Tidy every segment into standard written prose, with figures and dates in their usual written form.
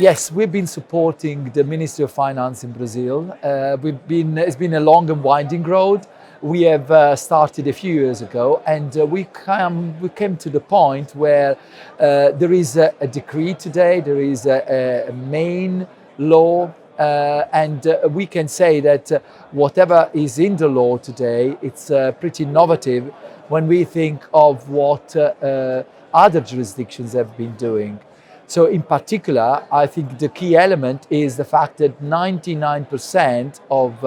Yes, we've been supporting the Ministry of Finance in Brazil. It's been a long and winding road. We have started a few years ago, and we came to the point where there is a decree today, there is a main law, and we can say that whatever is in the law today, it's pretty innovative when we think of what other jurisdictions have been doing. So in particular, I think the key element is the fact that 99% of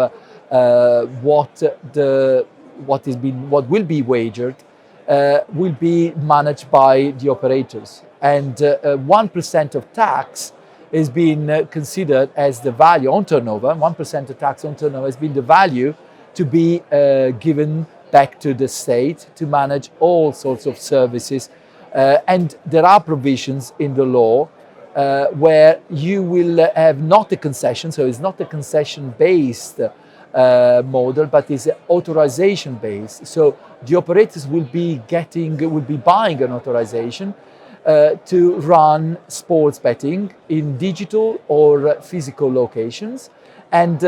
what will be wagered will be managed by the operators, and 1% of tax is being considered as the value on turnover. 1% of tax on turnover has been the value to be given back to the state to manage all sorts of services. And there are provisions in the law where you will have not a concession, so it's not a concession-based model, but it's authorization-based. So the operators will be buying an authorization to run sports betting in digital or physical locations. And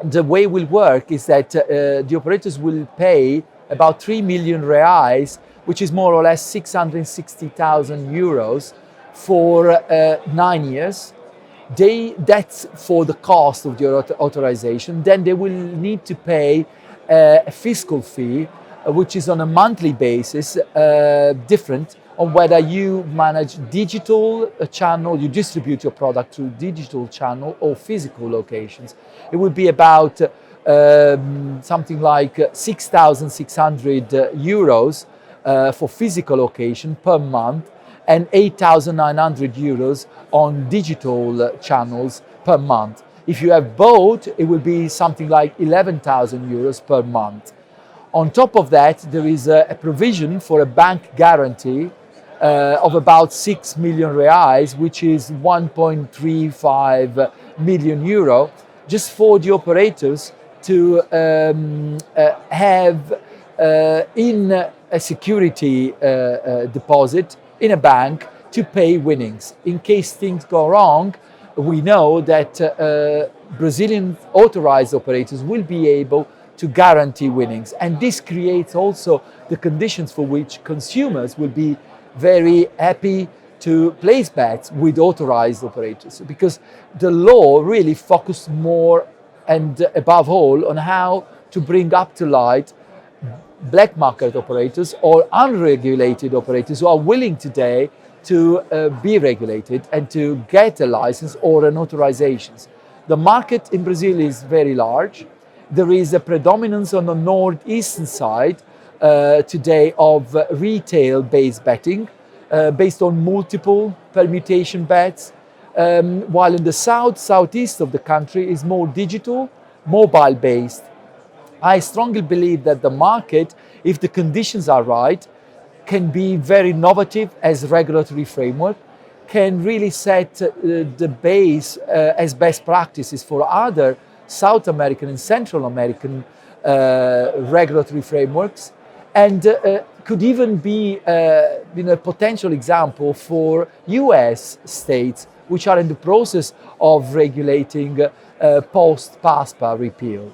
the way it will work is that the operators will pay about 3 million reais, which is more or less 660,000 euros for 9 years. That's for the cost of the authorization. Then they will need to pay a fiscal fee, which is on a monthly basis, different on whether you manage digital channel, you distribute your product through digital channel or physical locations. It would be about something like 6,600 euros for physical location per month, and 8,900 euros on digital channels per month. If you have both, it will be something like 11,000 euros per month. On top of that, there is a provision for a bank guarantee of about 6 million reais, which is 1.35 million euro, just for the operators to have in a security deposit in a bank to pay winnings. In case things go wrong, we know that Brazilian authorized operators will be able to guarantee winnings. And this creates also the conditions for which consumers will be very happy to place bets with authorized operators, because the law really focused more and above all on how to bring up to light black market operators or unregulated operators who are willing today to be regulated and to get a license or an authorization. The market in Brazil is very large. There is a predominance on the northeastern side today of retail-based betting based on multiple permutation bets, while in the southeast of the country is more digital, mobile-based. I strongly believe that the market, if the conditions are right, can be very innovative as regulatory framework, can really set the base as best practices for other South American and Central American regulatory frameworks, and could even be a potential example for US states which are in the process of regulating post-PASPA repeal.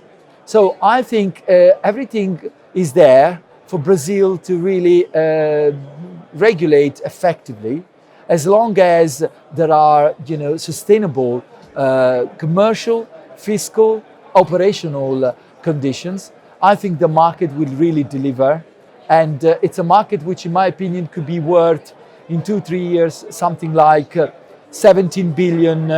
So I think everything is there for Brazil to really regulate effectively, as long as there are sustainable commercial, fiscal, operational conditions. I think the market will really deliver, and it's a market which, in my opinion, could be worth in 2-3 years something like 17 billion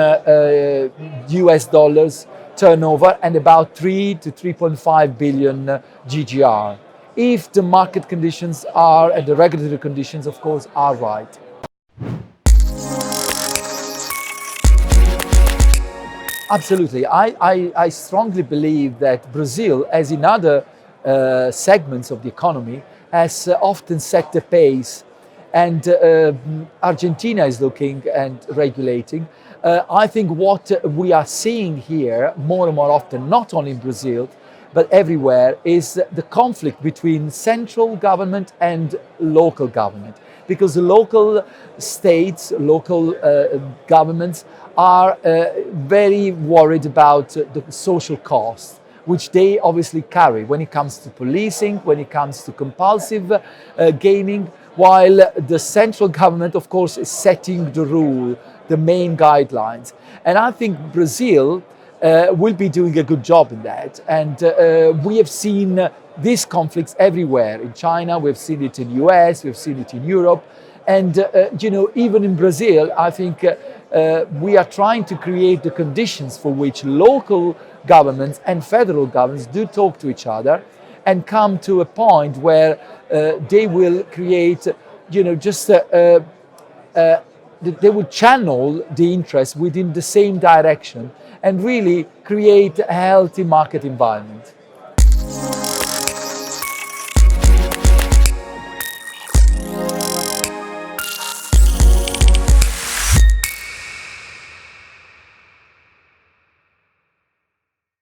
US dollars turnover and about 3 to 3.5 billion GGR, if the market conditions are, and the regulatory conditions, of course, are right. Absolutely. I strongly believe that Brazil, as in other segments of the economy, has often set the pace, and Argentina is looking and regulating. I think what we are seeing here more and more often, not only in Brazil, but everywhere, is the conflict between central government and local government. because the local states, local governments are very worried about the social cost, which they obviously carry when it comes to policing, when it comes to compulsive gaming, while the central government, of course, is setting the rule, the main guidelines. And I think Brazil will be doing a good job in that. And we have seen these conflicts everywhere. In China, we've seen it in the US, we've seen it in Europe. And even in Brazil, I think we are trying to create the conditions for which local governments and federal governments do talk to each other and come to a point where they will create, they will channel the interest within the same direction and really create a healthy market environment.